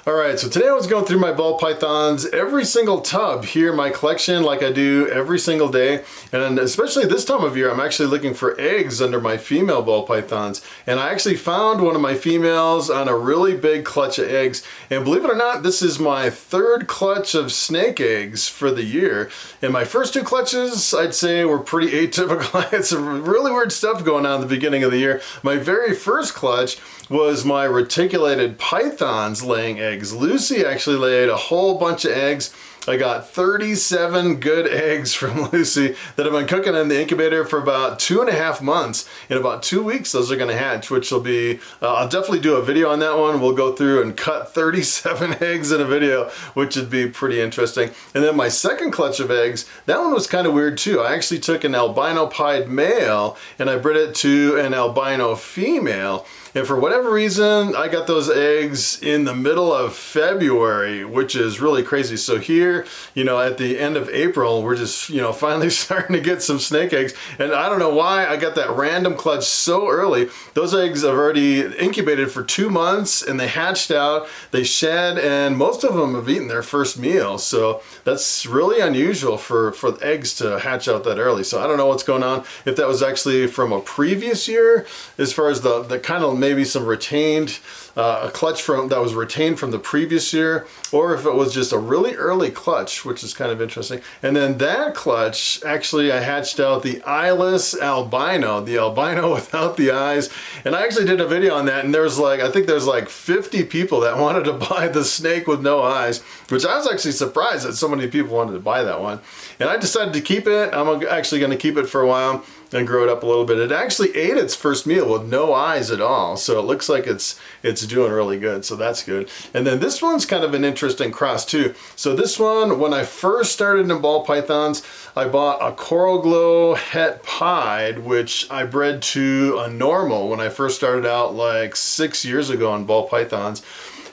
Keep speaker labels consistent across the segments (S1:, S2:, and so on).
S1: Alright, so today I was going through my ball pythons, every single tub here in my collection like I do every single day, and especially this time of year I'm actually looking for eggs under my female ball pythons, and I actually found one of my females on a really big clutch of eggs, and believe it or not, this is my third clutch of snake eggs for the year, and my first two clutches I'd say were pretty atypical. It's some really weird stuff going on at the beginning of the year. My very first clutch was my reticulated pythons laying eggs. Lucy actually laid a whole bunch of eggs. I got 37 good eggs from Lucy that have been cooking in the incubator for about 2.5 months. In about 2 weeks, those are gonna hatch, which will be, I'll definitely do a video on that one. We'll go through and cut 37 eggs in a video, which would be pretty interesting. And then my second clutch of eggs, that one was kind of weird too. I actually took an albino pied male and I bred it to an albino female. And for whatever reason, I got those eggs in the middle of February, which is really crazy. So here, you know, at the end of April, we're just, you know, finally starting to get some snake eggs. And I don't know why I got that random clutch so early. Those eggs have already incubated for 2 months and they hatched out, they shed, and most of them have eaten their first meal. So that's really unusual for eggs to hatch out that early. So I don't know what's going on. If that was actually from a previous year, as far as the kind of maybe some retained, a clutch that was retained from the previous year, or if it was just a really early clutch, which is kind of interesting. And then that clutch, actually I hatched out the eyeless albino, the albino without the eyes. And I actually did a video on that, and there's like, I think there's like 50 people that wanted to buy the snake with no eyes, which I was actually surprised that so many people wanted to buy that one. And I decided to keep it. I'm actually going to keep it for a while and grow it up a little bit. It actually ate its first meal with no eyes at all, so it looks like it's doing really good, so that's good. And then this one's kind of an interesting cross too. So this one, when I first started in ball pythons, I bought a coral glow het pied, which I bred to a normal when I first started out like 6 years ago in ball pythons.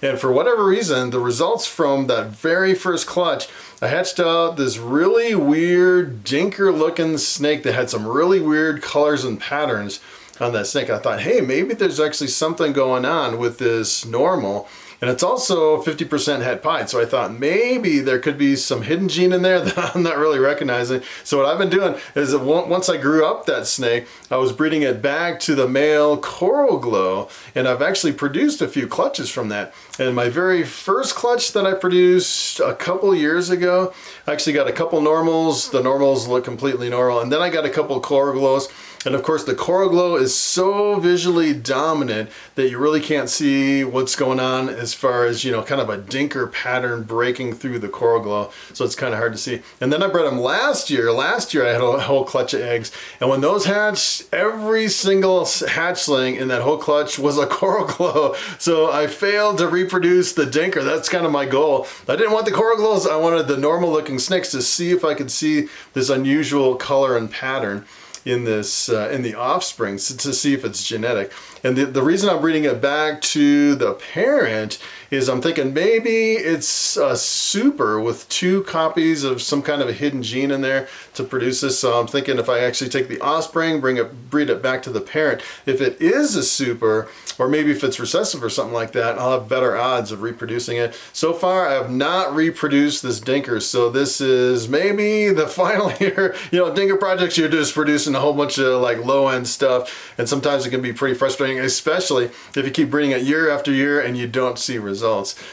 S1: And for whatever reason, the results from that very first clutch, I hatched out this really weird Dinker looking snake that had some really weird colors and patterns on that snake. I thought, hey, maybe there's actually something going on with this normal. And it's also 50% het pied, so I thought maybe there could be some hidden gene in there that I'm not really recognizing. So what I've been doing is that once I grew up that snake, I was breeding it back to the male coral glow, and I've actually produced a few clutches from that. And my very first clutch that I produced a couple years ago, I actually got a couple normals. The normals look completely normal, and then I got a couple coral glows. And of course the coral glow is so visually dominant that you really can't see what's going on as far as, you know, kind of a Dinker pattern breaking through the coral glow. So it's kind of hard to see. And then I bred them last year. Last year I had a whole clutch of eggs. And when those hatched, every single hatchling in that whole clutch was a coral glow. So I failed to reproduce the Dinker. That's kind of my goal. I didn't want the coral glows. I wanted the normal looking snakes to see if I could see this unusual color and pattern in this in the offspring, to see if it's genetic. And the reason I'm breeding it back to the parent is I'm thinking maybe it's a super with 2 copies of some kind of a hidden gene in there to produce this. So I'm thinking if I actually take the offspring, breed it back to the parent, if it is a super, or maybe if it's recessive or something like that, I'll have better odds of reproducing it. So far I have not reproduced this Dinker, so this is maybe the final year. You know, Dinker projects, you're just producing a whole bunch of like low-end stuff, and sometimes it can be pretty frustrating, especially if you keep breeding it year after year and you don't see results.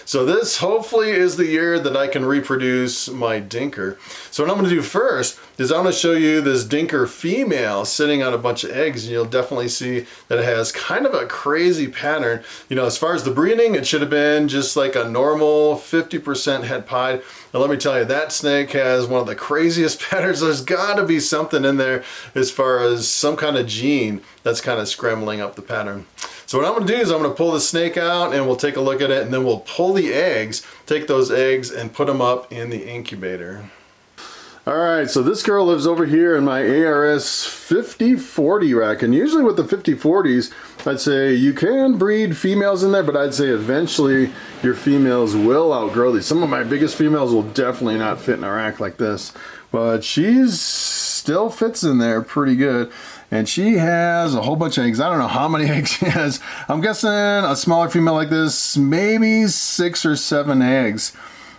S1: So this hopefully is the year that I can reproduce my Dinker. So what I'm going to do first is I'm going to show you this Dinker female sitting on a bunch of eggs, and you'll definitely see that it has kind of a crazy pattern. You know, as far as the breeding, it should have been just like a normal 50% het pied. Now let me tell you, that snake has one of the craziest patterns. There's got to be something in there as far as some kind of gene that's kind of scrambling up the pattern. So what I'm going to do is I'm going to pull the snake out and we'll take a look at it, and then we'll pull the eggs, take those eggs and put them up in the incubator. Alright, so this girl lives over here in my ARS 5040 rack, and usually with the 5040s, I'd say you can breed females in there, but I'd say eventually your females will outgrow these. Some of my biggest females will definitely not fit in a rack like this, but she's still fits in there pretty good. And she has a whole bunch of eggs. I don't know how many eggs she has. I'm guessing a smaller female like this, maybe 6 or 7 eggs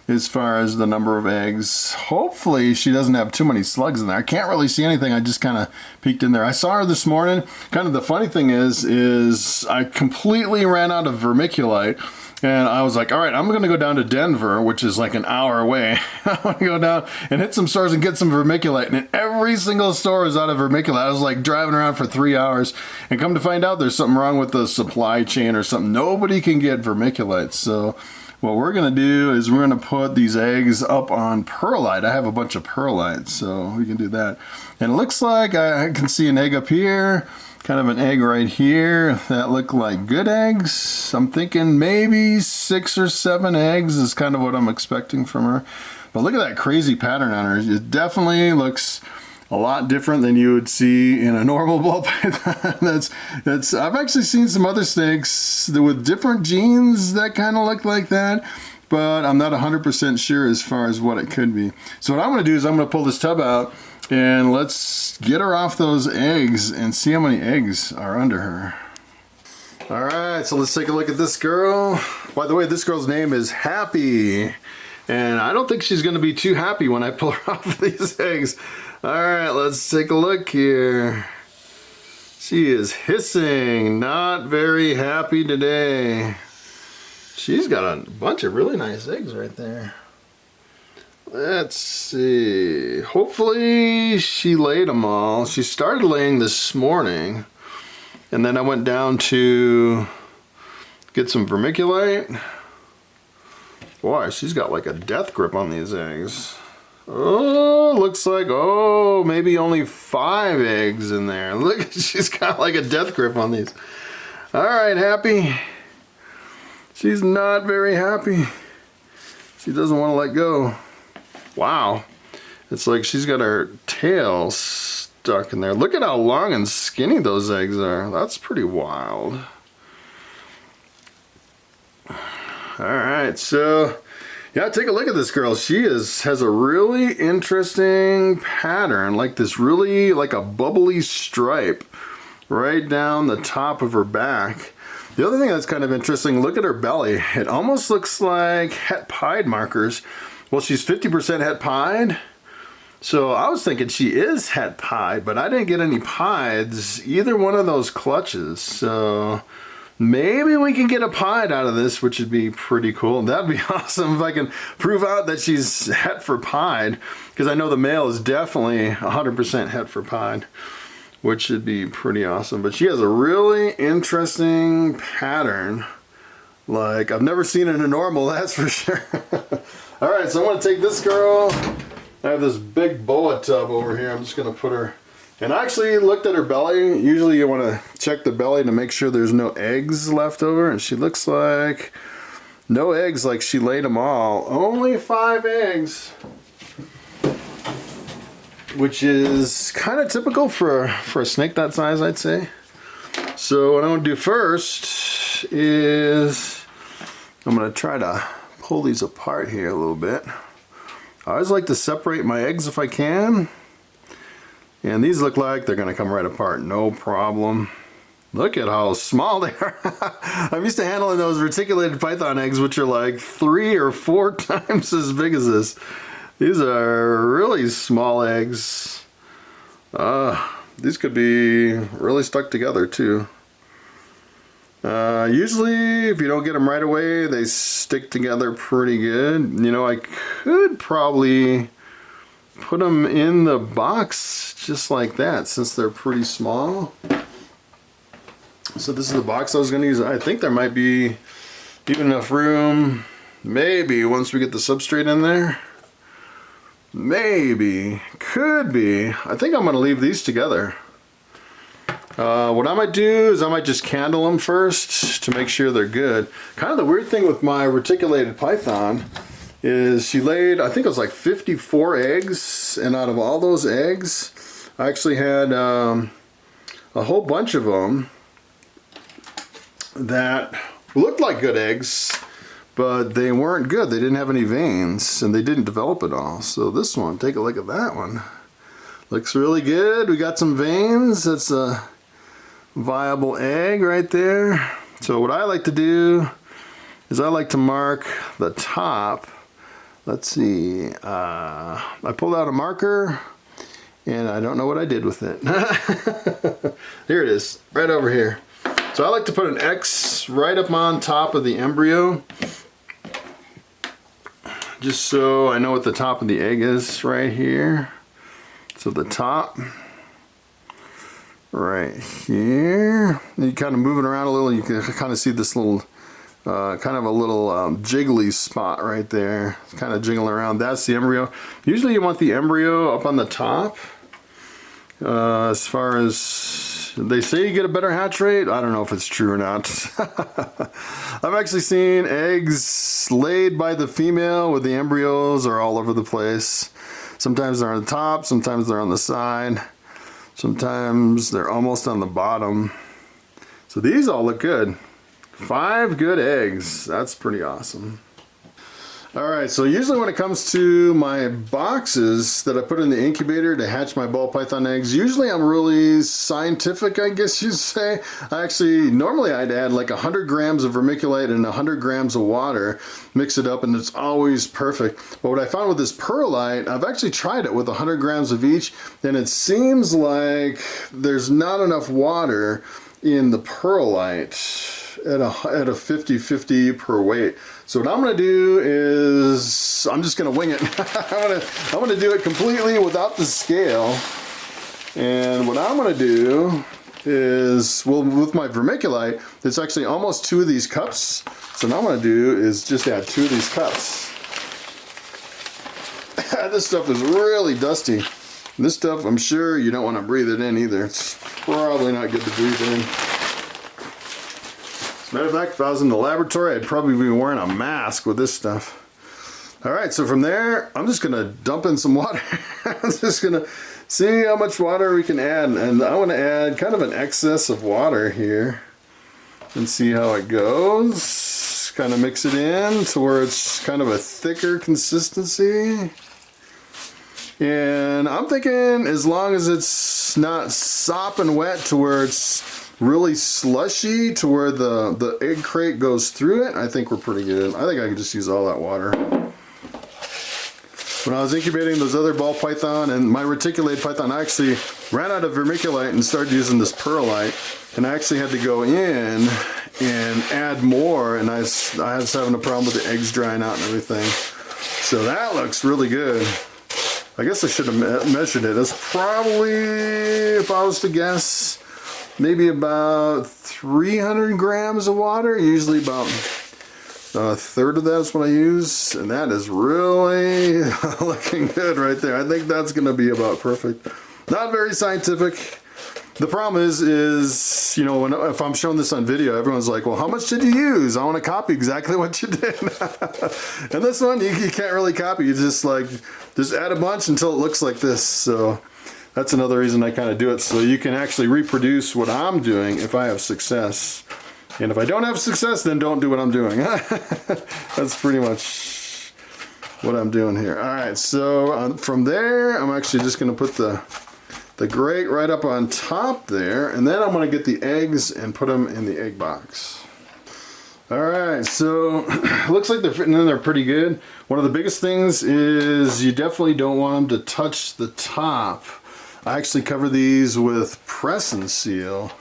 S1: as far as the number of eggs. Hopefully she doesn't have too many slugs in there. I can't really see anything. I just kind of peeked in there. I saw her this morning. Kind of the funny thing is I completely ran out of vermiculite. And I was like, all right, I'm going to go down to Denver, which is like an hour away. I want to go down and hit some stores and get some vermiculite. And every single store is out of vermiculite. I was like driving around for 3 hours. And come to find out there's something wrong with the supply chain or something. Nobody can get vermiculite. So what we're going to do is we're going to put these eggs up on perlite. I have a bunch of perlite, so we can do that. And it looks like I can see an egg up here, kind of an egg right here. That look like good eggs. I'm thinking maybe 6 or 7 eggs is kind of what I'm expecting from her. But look at that crazy pattern on her. It definitely looks a lot different than you would see in a normal ball python. I've actually seen some other snakes with different genes that kind of look like that, but I'm not 100% sure as far as what it could be. So what I'm going to do is I'm going to pull this tub out and let's get her off those eggs and see how many eggs are under her. All right, so let's take a look at this girl. By the way, this girl's name is Happy, and I don't think she's going to be too happy when I pull her off these eggs. All right, let's take a look here. She is hissing, not very happy today. She's got a bunch of really nice eggs right there. Let's see. Hopefully she laid them all. She started laying this morning, and then I went down to get some vermiculite. Boy, she's got like a death grip on these eggs. Oh, looks like, oh, maybe only 5 eggs in there. Look, she's got like a death grip on these. All right, Happy. She's not very happy. She doesn't want to let go. Wow. It's like she's got her tail stuck in there. Look at how long and skinny those eggs are. That's pretty wild. All right, so yeah, take a look at this girl. She has a really interesting pattern, like this really like a bubbly stripe right down the top of her back. The other thing that's kind of interesting, look at her belly. It almost looks like het pied markers. Well, she's 50% het pied. So I was thinking she is het pied, but I didn't get any pieds, either one of those clutches. So maybe we can get a pied out of this, which would be pretty cool. That'd be awesome if I can prove out that she's het for pied, because I know the male is definitely 100% het for pied, which should be pretty awesome. But she has a really interesting pattern. Like, I've never seen it in a normal, that's for sure. All right, so I'm gonna take this girl. I have this big boa tub over here. I'm just gonna put her, and I actually looked at her belly. Usually you wanna check the belly to make sure there's no eggs left over, and she looks like no eggs, like she laid them all. Only 5 eggs, which is kind of typical for a snake that size, I'd say. So what I'm gonna do first is I'm gonna try to pull these apart here a little bit. I always like to separate my eggs if I can. And these look like they're gonna come right apart, no problem. Look at how small they are. I'm used to handling those reticulated python eggs, which are like 3 or 4 times as big as this. These are really small eggs. These could be really stuck together too. Usually if you don't get them right away, they stick together pretty good. You know, I could probably put them in the box just like that, since they're pretty small. So this is the box I was going to use. I think there might be even enough room, maybe once we get the substrate in there. Maybe, could be. I think I'm going to leave these together. What I might do is I might just candle them first to make sure they're good. Kind of the weird thing with my reticulated python is she laid, I think it was like 54 eggs, and out of all those eggs, I actually had a whole bunch of them that looked like good eggs, but they weren't good. They didn't have any veins, and they didn't develop at all. So this one, take a look at that one. Looks really good. We got some veins. That's a viable egg right there. So what I like to do is I like to mark the top. Let's see. I pulled out a marker and I don't know what I did with it. Here it is, right over here. So I like to put an X right up on top of the embryo, just so I know what the top of the egg is right here. So the top, right here. You kind of move it around a little, you can kind of see this little, kind of a little jiggly spot right there. It's kind of jiggling around. That's the embryo. Usually you want the embryo up on the top. As far as they say you get a better hatch rate, I don't know if it's true or not. I've actually seen eggs laid by the female with the embryos are all over the place. Sometimes they're on the top, sometimes they're on the side, sometimes they're almost on the bottom. So these all look good. 5 good eggs. That's pretty awesome. Alright, so usually when it comes to my boxes that I put in the incubator to hatch my ball python eggs, usually I'm really scientific, I guess you'd say. Normally I'd add like 100 grams of vermiculite and 100 grams of water, mix it up, and it's always perfect. But what I found with this perlite, I've actually tried it with 100 grams of each, and it seems like there's not enough water in the perlite at a 50-50 per weight. So what I'm going to do is I'm just going to wing it. I'm going to do it completely without the scale. And what I'm going to do is, well, with my vermiculite, it's actually almost 2 of these cups. So what I'm going to do is just add 2 of these cups. This stuff is really dusty. This stuff, I'm sure you don't want to breathe it in either. It's probably not good to breathe in. As a matter of fact, if I was in the laboratory, I'd probably be wearing a mask with this stuff. Alright, so from there, I'm just going to dump in some water. I'm just going to see how much water we can add. And I want to add kind of an excess of water here. And see how it goes. Kind of mix it in to where it's kind of a thicker consistency. And I'm thinking as long as it's not sopping wet to where it's really slushy to where the egg crate goes through it, I think we're pretty good. I think I could just use all that water. When I was incubating those other ball python and my reticulated python, I actually ran out of vermiculite and started using this perlite, and I actually had to go in and add more, and I was having a problem with the eggs drying out and everything. So that looks really good. I guess I should have measured it. It's probably, if I was to guess, maybe about 300 grams of water. Usually about a third of that's what I use, and that is really looking good right there. I think that's going to be about perfect. Not very scientific. The problem is you know, if I'm showing this on video, everyone's like, well, how much did you use? I want to copy exactly what you did. And this one, you can't really copy. You just add a bunch until it looks like this. So that's another reason I kind of do it, so you can actually reproduce what I'm doing if I have success. And if I don't have success, then don't do what I'm doing. That's pretty much what I'm doing here. All right, so from there, I'm actually just going to put the grate right up on top there, and then I'm going to get the eggs and put them in the egg box. Alright, so it looks like they're fitting in there pretty good. One of the biggest things is you definitely don't want them to touch the top. I actually cover these with press and seal.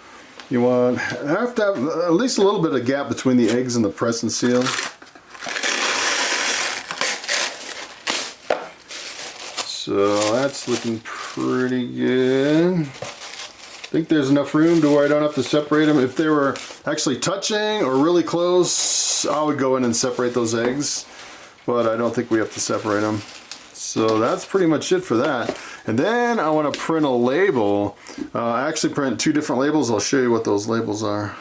S1: You have to have at least a little bit of gap between the eggs and the press and seal. So that's looking pretty good. I think there's enough room to where I don't have to separate them. If they were actually touching or really close, I would go in and separate those eggs, but I don't think we have to separate them. So that's pretty much it for that. And then I want to print a label. I actually print 2 different labels. I'll show you what those labels are.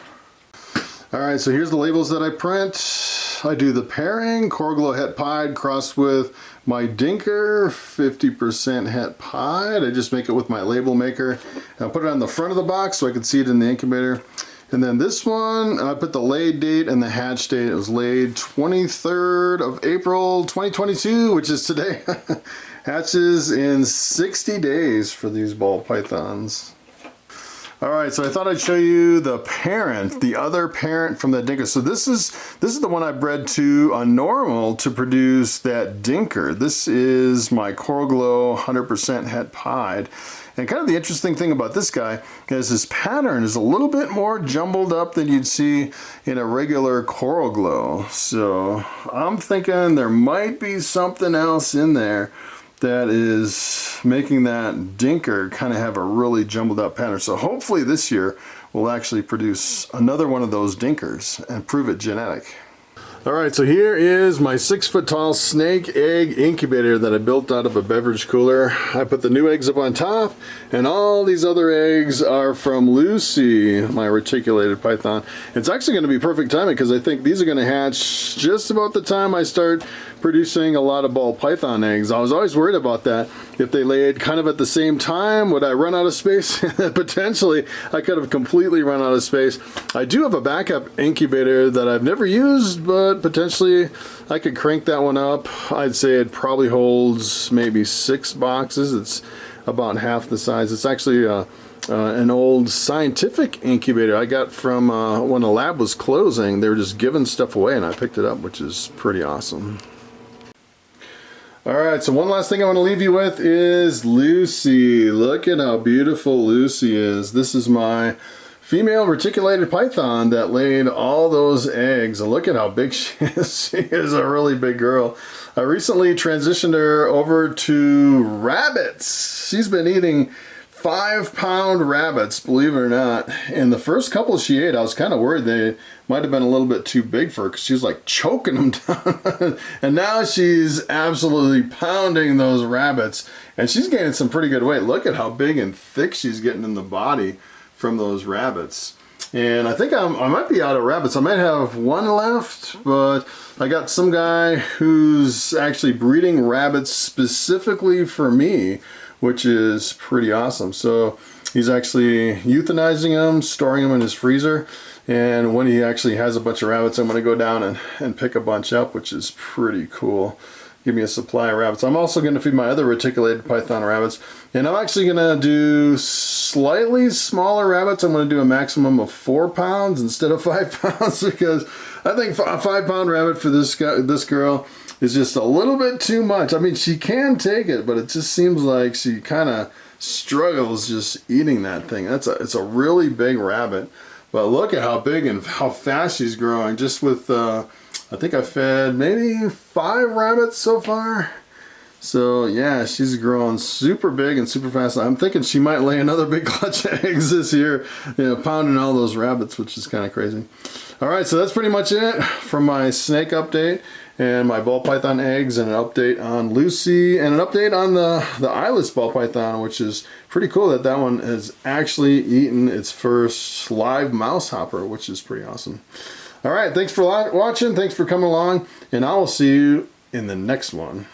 S1: Alright, so here's the labels that I print. I do the pairing, Corglo het pied crossed with my Dinker 50% het pied. I just make it with my label maker. And I put it on the front of the box so I can see it in the incubator. And then this one, I put the laid date and the hatch date. It was laid 23rd of April 2022, which is today. Hatches in 60 days for these ball pythons. All right, so I thought I'd show you the parent, the other parent from that Dinker. So this is the one I bred to a normal to produce that Dinker. This is my Coral Glow 100% het pied. And kind of the interesting thing about this guy is his pattern is a little bit more jumbled up than you'd see in a regular Coral Glow. So I'm thinking there might be something else in there that is making that Dinker kind of have a really jumbled up pattern. So hopefully this year we'll actually produce another one of those Dinkers and prove it genetic. All right, so here is my 6-foot tall snake egg incubator that I built out of a beverage cooler. I put the new eggs up on top, and all these other eggs are from Lucy, my reticulated python. It's actually going to be perfect timing because I think these are going to hatch just about the time I start producing a lot of ball python eggs. I was always worried about that. If they laid kind of at the same time, would I run out of space? Potentially, I could have completely run out of space. I do have a backup incubator that I've never used, but potentially I could crank that one up. I'd say it probably holds maybe 6 boxes. It's about half the size. It's actually an old scientific incubator I got from when the lab was closing. They were just giving stuff away and I picked it up, which is pretty awesome. Alright, so one last thing I want to leave you with is Lucy. Look at how beautiful Lucy is. This is my female reticulated python that laid all those eggs. And look at how big she is. She is a really big girl. I recently transitioned her over to rabbits. She's been eating 5-pound rabbits, believe it or not. And the first couple she ate, I was kind of worried they might have been a little bit too big for her because she was like choking them down. And now she's absolutely pounding those rabbits. And she's gaining some pretty good weight. Look at how big and thick she's getting in the body from those rabbits. And I think I might be out of rabbits. I might have one left, but I got some guy who's actually breeding rabbits specifically for me, which is pretty awesome. So he's actually euthanizing them, storing them in his freezer, and when he actually has a bunch of rabbits, I'm going to go down and pick a bunch up, which is pretty cool. Give me a supply of rabbits. I'm also going to feed my other reticulated python rabbits, and I'm actually going to do slightly smaller rabbits. I'm going to do a maximum of 4 pounds instead of 5 pounds because I think a 5-pound rabbit for this girl is just a little bit too much. I mean, she can take it, but it just seems like she kind of struggles just eating that thing. It's a really big rabbit, but look at how big and how fast she's growing. Just with, I think I fed maybe 5 rabbits so far. So yeah, she's growing super big and super fast. I'm thinking she might lay another big clutch of eggs this year, pounding all those rabbits, which is kind of crazy. All right, so that's pretty much it from my snake update and my ball python eggs, and an update on Lucy, and an update on the eyeless ball python, which is pretty cool that that one has actually eaten its first live mouse hopper, which is pretty awesome. All right, thanks for watching, thanks for coming along, and I will see you in the next one.